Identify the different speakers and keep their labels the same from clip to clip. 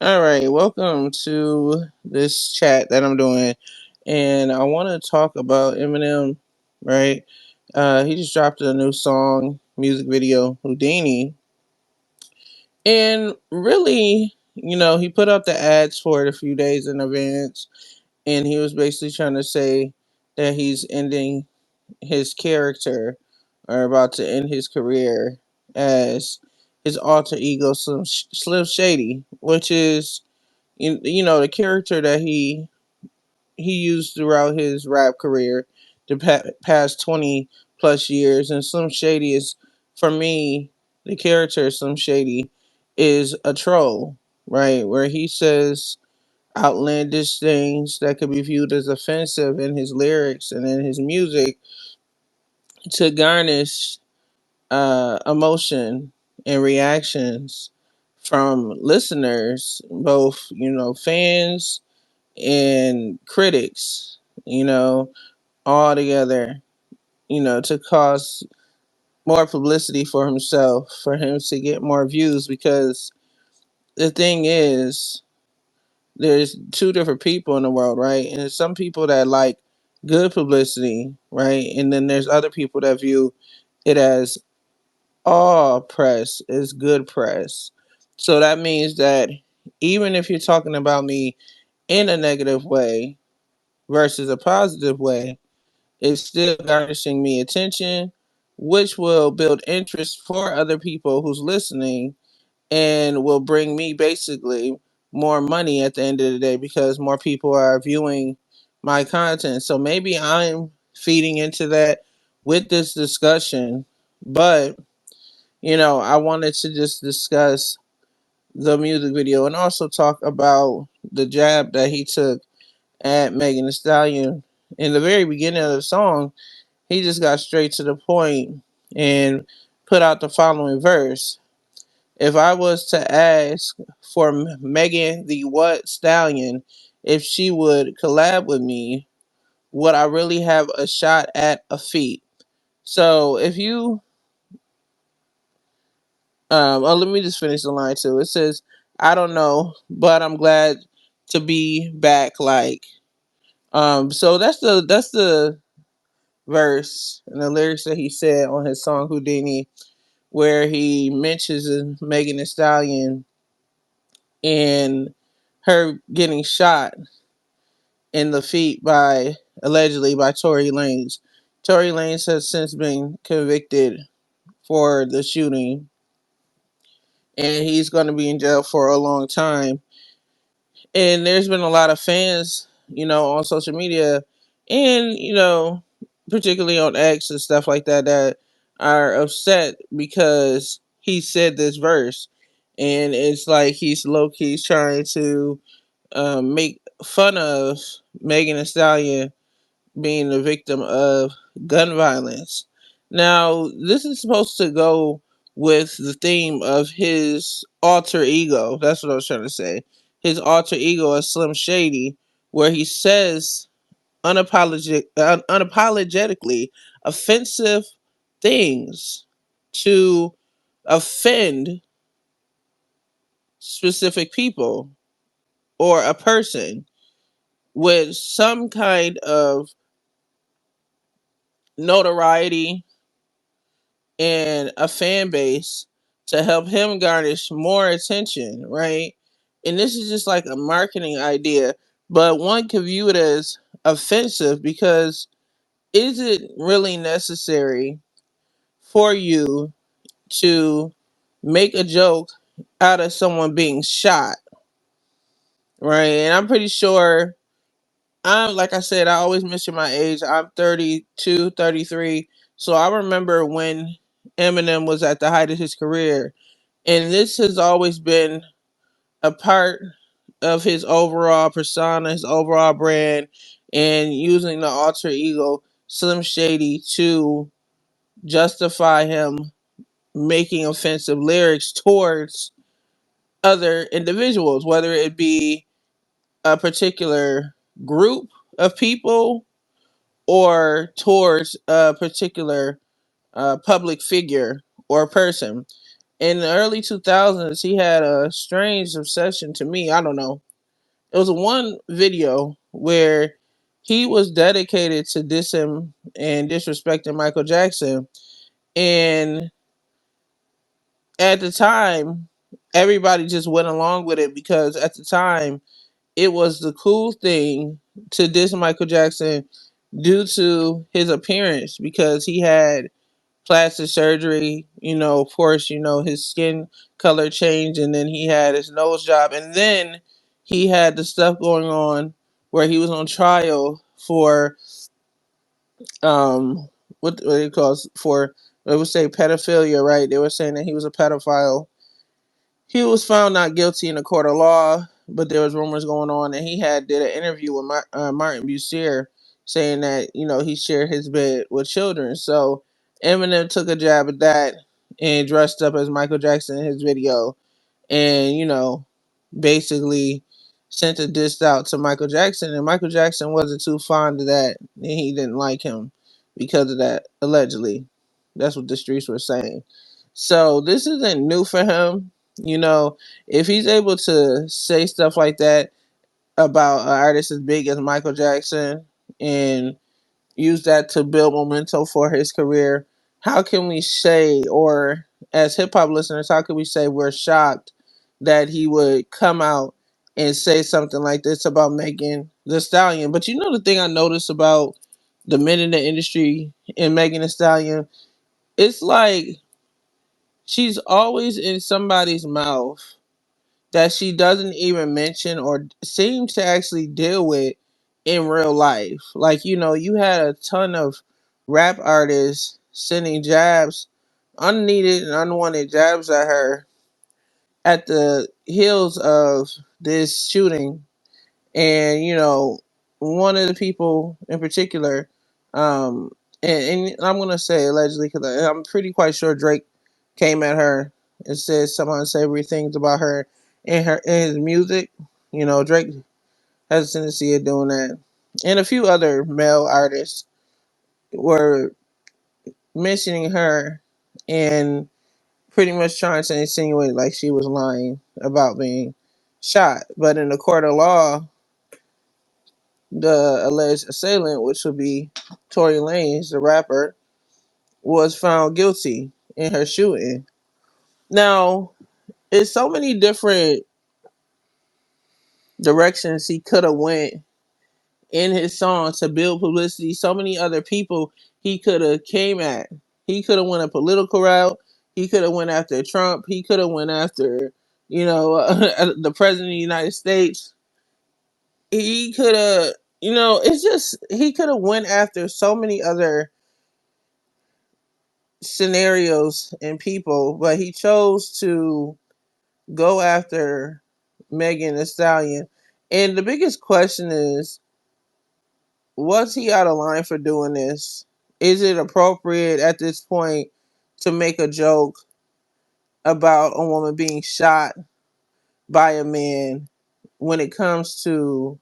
Speaker 1: All right, welcome to this chat that I'm doing, and I want to talk about Eminem. Right, he just dropped a new song, music video, Houdini, and really, he put out the ads for it a few days in advance, and he was basically trying to say that he's ending his character or about to end his career as his alter ego, Slim Shady, which is the character that he used throughout his rap career the past 20 plus years. And Slim Shady is, for me, the character Slim Shady is a troll, right, where he says outlandish things that could be viewed as offensive in his lyrics and in his music to garnish emotion and reactions from listeners, both fans and critics, you know, all together, to cause more publicity for himself, for him to get more views. Because the thing is, there's two different people in the world, right? And there's some people that like good publicity, right? And then there's other people that view it as all press is good press. So that means that even if you're talking about me in a negative way versus a positive way, it's still garnishing me attention, which will build interest for other people who's listening and will bring me basically more money at the end of the day because more people are viewing my content. So maybe I'm feeding into that with this discussion, but I wanted to just discuss the music video and also talk about the jab that he took at Megan Thee Stallion. In the very beginning of the song, he just got straight to the point and put out the following verse. If I was to ask for Megan the what Stallion if she would collab with me, would I really have a shot at a feat? So if you let me just finish the line too. It says, "I don't know, but I'm glad to be back." So that's the verse and the lyrics that he said on his song Houdini, where he mentions Megan Thee Stallion and her getting shot in the feet by allegedly by Tory Lanez. Tory Lanez has since been convicted for the shooting, and he's going to be in jail for a long time. And there's been a lot of fans, on social media and, particularly on X and stuff like that, that are upset because he said this verse. And it's like he's low key trying to make fun of Megan Thee Stallion being the victim of gun violence. Now, this is supposed to go with the theme of his alter ego. That's what I was trying to say. His alter ego is Slim Shady, where he says unapologetically offensive things to offend specific people or a person with some kind of notoriety and a fan base to help him garnish more attention, right? And this is just like a marketing idea, but one could view it as offensive because is it really necessary for you to make a joke out of someone being shot, right? And I'm pretty sure I'm like I said, I always mention my age. I'm 32, 33. So I remember when Eminem was at the height of his career. And this has always been a part of his overall persona, his overall brand, and using the alter ego Slim Shady to justify him making offensive lyrics towards other individuals, whether it be a particular group of people or towards a particular public figure or person. In the early 2000s, he had a strange obsession to me. I don't know. It was one video where he was dedicated to dissing and disrespecting Michael Jackson. And at the time, everybody just went along with it because at the time, it was the cool thing to diss Michael Jackson due to his appearance because he had plastic surgery, of course, his skin color changed and then he had his nose job and then he had the stuff going on where he was on trial for what it calls for they would say pedophilia, right? They were saying that he was a pedophile. He was found not guilty in a court of law, but there was rumors going on, and he had did an interview with Martin Busier saying that he shared his bed with children. So Eminem took a jab at that and dressed up as Michael Jackson in his video, and basically sent a diss out to Michael Jackson, and Michael Jackson wasn't too fond of that, and he didn't like him because of that. Allegedly, that's what the streets were saying. So this isn't new for him. If he's able to say stuff like that about an artist as big as Michael Jackson and use that to build momentum for his career, how can we say, or as hip hop listeners, how can we say we're shocked that he would come out and say something like this about Megan Thee Stallion? But the thing I noticed about the men in the industry and Megan Thee Stallion, it's like she's always in somebody's mouth that she doesn't even mention or seem to actually deal with in real life. Like, you had a ton of rap artists sending jabs, unneeded and unwanted jabs at her at the heels of this shooting. And, one of the people in particular, and I'm going to say allegedly because I'm pretty quite sure Drake came at her and said some unsavory things about her in his music. Drake has a tendency of doing that. And a few other male artists were mentioning her and pretty much trying to insinuate like she was lying about being shot. But in the court of law, the alleged assailant, which would be Tory Lanez, the rapper, was found guilty in her shooting. Now, it's so many different directions he could have went in his song to build publicity. So many other people he could have came at. He could have went a political route. He could have went after Trump. He could have went after, the president of the United States. He could have, it's just he could have went after so many other scenarios and people, but he chose to go after Megan Thee Stallion. And the biggest question is, was he out of line for doing this? Is it appropriate at this point to make a joke about a woman being shot by a man when it comes to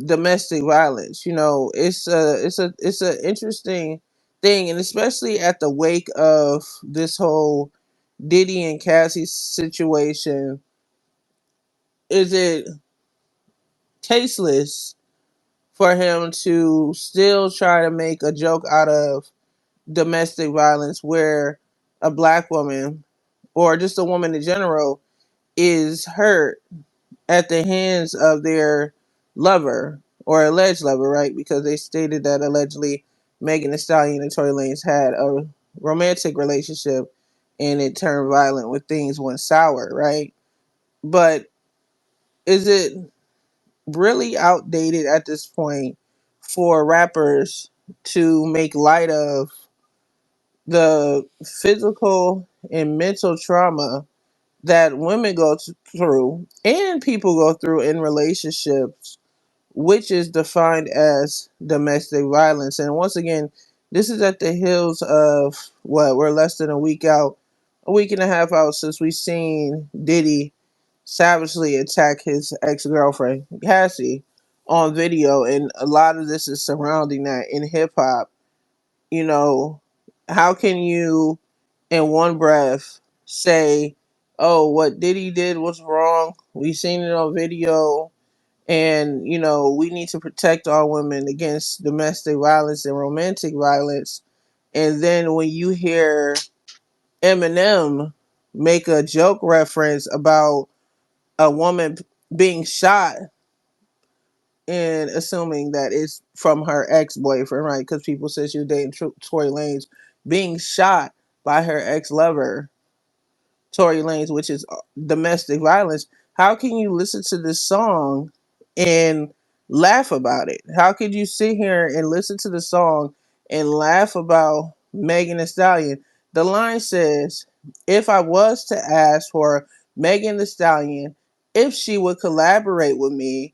Speaker 1: domestic violence? It's a interesting thing, and especially at the wake of this whole Diddy and Cassie situation, is it tasteless for him to still try to make a joke out of domestic violence where a black woman or just a woman in general is hurt at the hands of their lover or alleged lover, right? Because they stated that allegedly Megan Thee Stallion and Tory Lanez had a romantic relationship and it turned violent when things went sour, right? But is it really outdated at this point for rappers to make light of the physical and mental trauma that women go through and people go through in relationships, which is defined as domestic violence? And once again, this is at the heels of what we're less than a week and a half out since we seen Diddy savagely attack his ex-girlfriend Cassie on video, and a lot of this is surrounding that in hip hop. you know how can you in one breath say, "Oh, what Diddy did was wrong. We seen it on video, and we need to protect all women against domestic violence and romantic violence." And then when you hear Eminem make a joke reference about a woman being shot, and assuming that it's from her ex-boyfriend, right? Because people said she was dating Tory Lanez, being shot by her ex-lover, Tory Lanez, which is domestic violence. How can you listen to this song and laugh about it? How could you sit here and listen to the song and laugh about Megan Thee Stallion? The line says, "If I was to ask for Megan Thee Stallion if she would collaborate with me,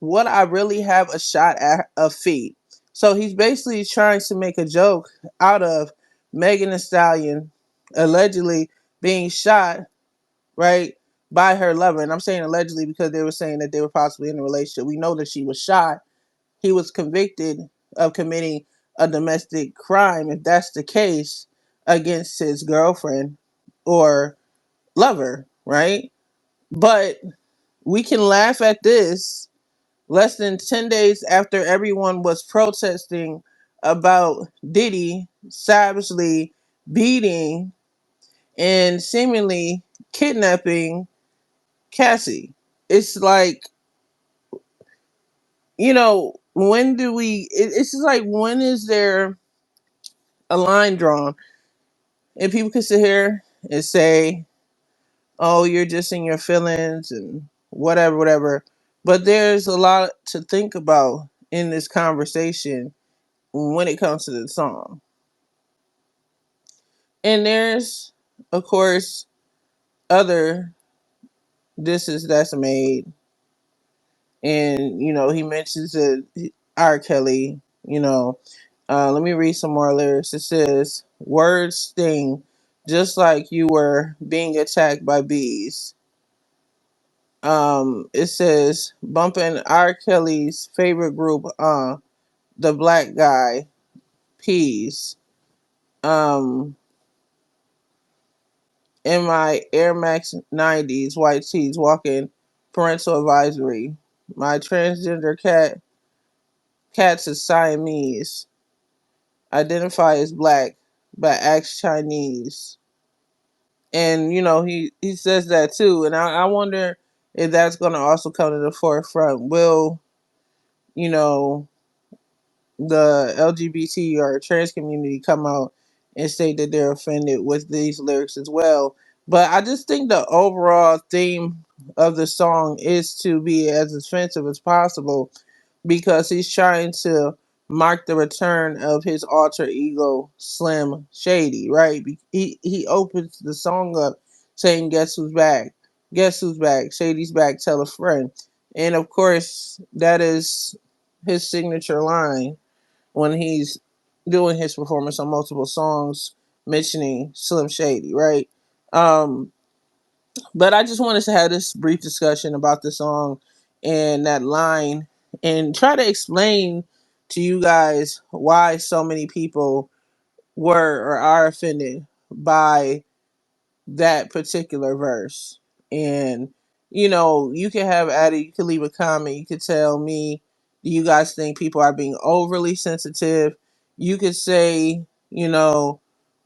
Speaker 1: would I really have a shot at a feat?" So he's basically trying to make a joke out of Megan Thee Stallion allegedly being shot, right, by her lover. And I'm saying allegedly because they were saying that they were possibly in a relationship. We know that she was shot. He was convicted of committing a domestic crime, if that's the case, against his girlfriend or lover, right? But we can laugh at this less than 10 days after everyone was protesting about Diddy savagely beating and seemingly kidnapping Cassie. It's like, when do we, it's just like, when is there a line drawn? And people can sit here and say, "Oh, you're just in your feelings and whatever, whatever." But there's a lot to think about in this conversation when it comes to the song. And there's, of course, other disses that's made. And, he mentions that R. Kelly, let me read some more lyrics. It says, "Words sting just like you were being attacked by bees." It says, "Bumping R. Kelly's favorite group, the Black Guy, Peas. Um, in my Air Max 90s, white tees, walking parental advisory. My transgender cats is Siamese. Identify as black, but acts Chinese." And he says that too. And I wonder if that's going to also come to the forefront. Will you know the LGBT or trans community come out and say that they're offended with these lyrics as well? But I just think the overall theme of the song is to be as offensive as possible, because he's trying to mark the return of his alter ego, Slim Shady, right? He opens the song up saying, "Guess who's back? Guess who's back? Shady's back, tell a friend." And of course, that is his signature line when he's doing his performance on multiple songs mentioning Slim Shady, right? Um, but I just wanted to have this brief discussion about the song and that line, and try to explain to you guys why so many people were or are offended by that particular verse. And you can have at it, you can leave a comment, you could tell me, do you guys think people are being overly sensitive? You could say,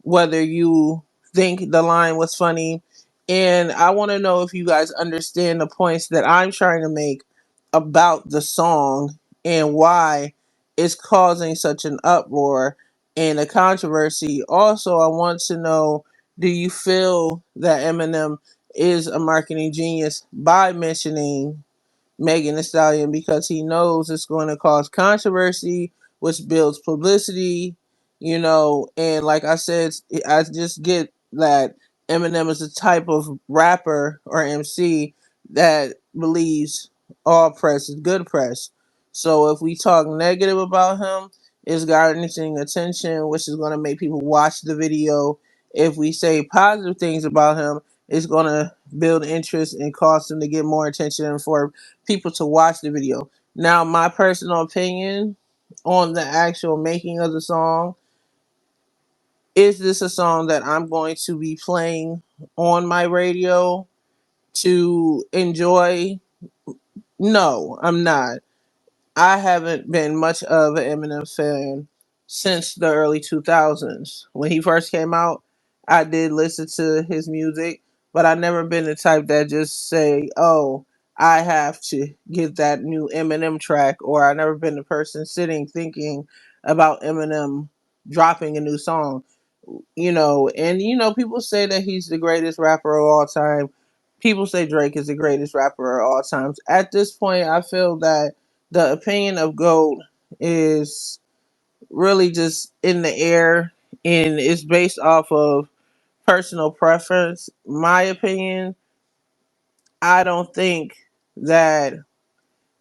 Speaker 1: whether you think the line was funny. And I want to know if you guys understand the points that I'm trying to make about the song and why it's causing such an uproar and a controversy. Also, I want to know, do you feel that Eminem is a marketing genius by mentioning Megan Thee Stallion, because he knows it's going to cause controversy, which builds publicity, and like I said, I just get that Eminem is a type of rapper or MC that believes all press is good press. So if we talk negative about him, it's garnering attention, which is going to make people watch the video. If we say positive things about him, it's going to build interest and cause him to get more attention and for people to watch the video. Now, my personal opinion on the actual making of the song, is this a song that I'm going to be playing on my radio to enjoy. No, I'm not. I haven't been much of an Eminem fan since the early 2000s. When he first came out, I did listen to his music, but I've never been the type that just say, oh, I have to get that new Eminem track, or I've never been the person sitting thinking about Eminem dropping a new song. People say that he's the greatest rapper of all time. People say Drake is the greatest rapper of all times. At this point, I feel that the opinion of GOAT is really just in the air, and it's based off of personal preference. My opinion, I don't think that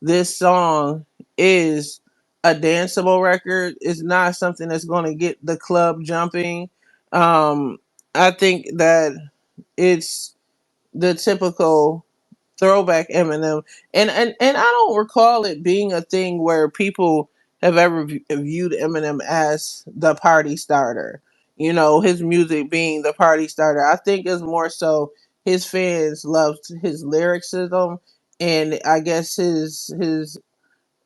Speaker 1: this song is a danceable record. It's not something that's going to get the club jumping. Um, I think that it's the typical throwback Eminem, and I don't recall it being a thing where people have ever viewed Eminem as the party starter. His music being the party starter. I think it's more so his fans loved his lyricism, and I guess his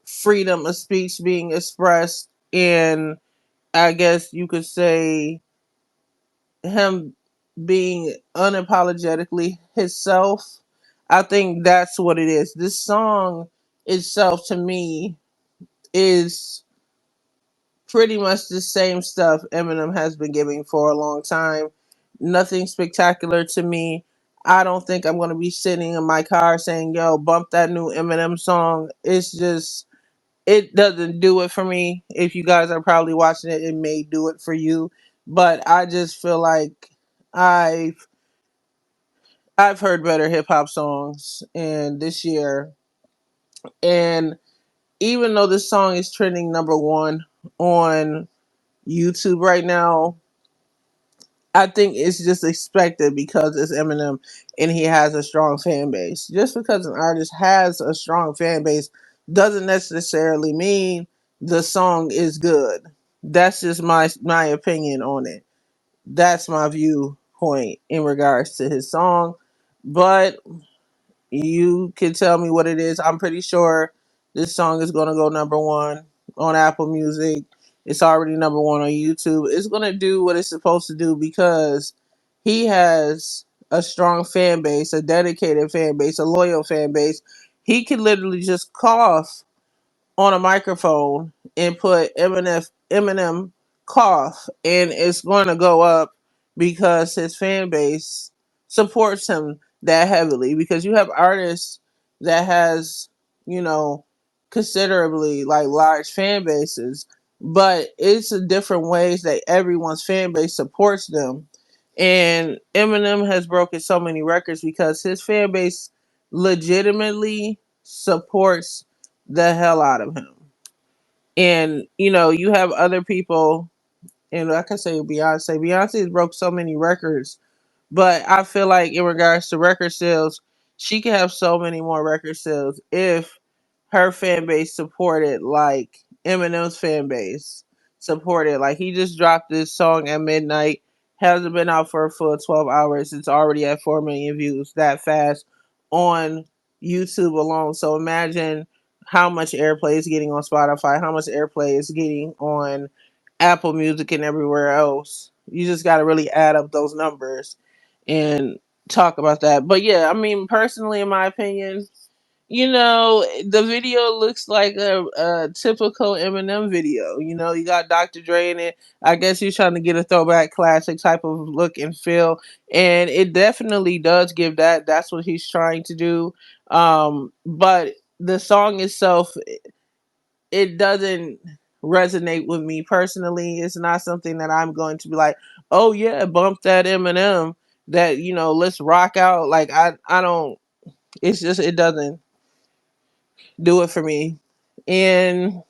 Speaker 1: freedom of speech being expressed, and I guess you could say him being unapologetically himself. I think that's what it is. This song itself to me is pretty much the same stuff Eminem has been giving for a long time. Nothing spectacular to me. I don't think I'm going to be sitting in my car saying, yo, bump that new Eminem song. It's just, it doesn't do it for me. If you guys are probably watching it, it may do it for you. But I just feel like I've I've heard better hip hop songs and this year. And even though this song is trending number one on YouTube right now, I think it's just expected because it's Eminem and he has a strong fan base. Just because an artist has a strong fan base doesn't necessarily mean the song is good. That's just my opinion on it. That's my viewpoint in regards to his song. But you can tell me what it is. I'm pretty sure this song is going to go number one on Apple Music. It's already number one on YouTube. It's going to do what it's supposed to do because he has a strong fan base, a dedicated fan base, a loyal fan base. He can literally just cough on a microphone and put Eminem cough, and it's going to go up because his fan base supports him that heavily. Because you have artists that has you know considerably like large fan bases, but it's a different ways that everyone's fan base supports them. And Eminem has broken so many records because his fan base legitimately supports the hell out of him. And you have other people, and like I say, Beyonce. Beyonce has broke so many records, but I feel like in regards to record sales, she could have so many more record sales if her fan base supported like Eminem's fan base supported. Like he just dropped this song at midnight, hasn't been out for a full 12 hours. It's already at 4 million views that fast on YouTube alone. So imagine how much airplay is getting on Spotify, how much airplay is getting on Apple Music and everywhere else. You just got to really add up those numbers and talk about that. But yeah, I mean, personally, in my opinion, the video looks like a typical Eminem video. You got Dr. Dre in it. I guess he's trying to get a throwback classic type of look and feel. And it definitely does give that. That's what he's trying to do. But the song itself, it doesn't resonate with me personally. It's not something that I'm going to be like, oh yeah, bump that Eminem. That let's rock out. Like I don't. It's just it doesn't do it for me. And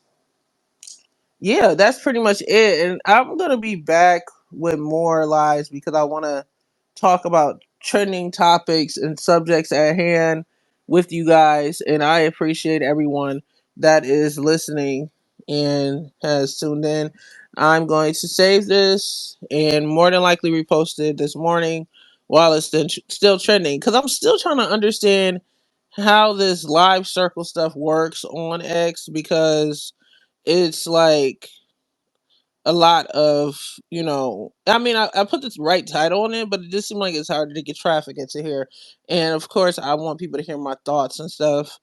Speaker 1: yeah, that's pretty much it. And I'm gonna be back with more lives because I want to talk about trending topics and subjects at hand with you guys. And I appreciate everyone that is listening and has tuned in. I'm going to save this and more than likely repost it this morning while it's still trending, because I'm still trying to understand how this live circle stuff works on X, because it's like a lot of, I mean, I put the right title on it, but it just seems like it's hard to get traffic into here. And of course, I want people to hear my thoughts and stuff.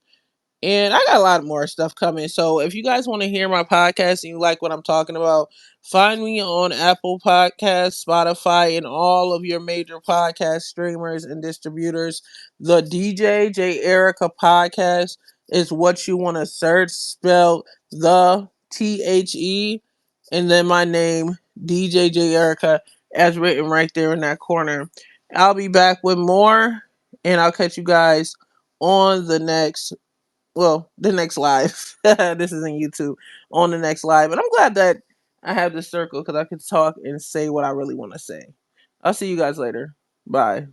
Speaker 1: And I got a lot more stuff coming. So if you guys want to hear my podcast and you like what I'm talking about, find me on Apple Podcasts, Spotify, and all of your major podcast streamers and distributors. The DJ Erica podcast is what you want to search. Spell the THE and then my name, DJ Erica, as written right there in that corner. I'll be back with more, and I'll catch you guys on the next live. This is in YouTube, on the next live. And I'm glad that I have this circle because I can talk and say what I really want to say. I'll see you guys later. Bye.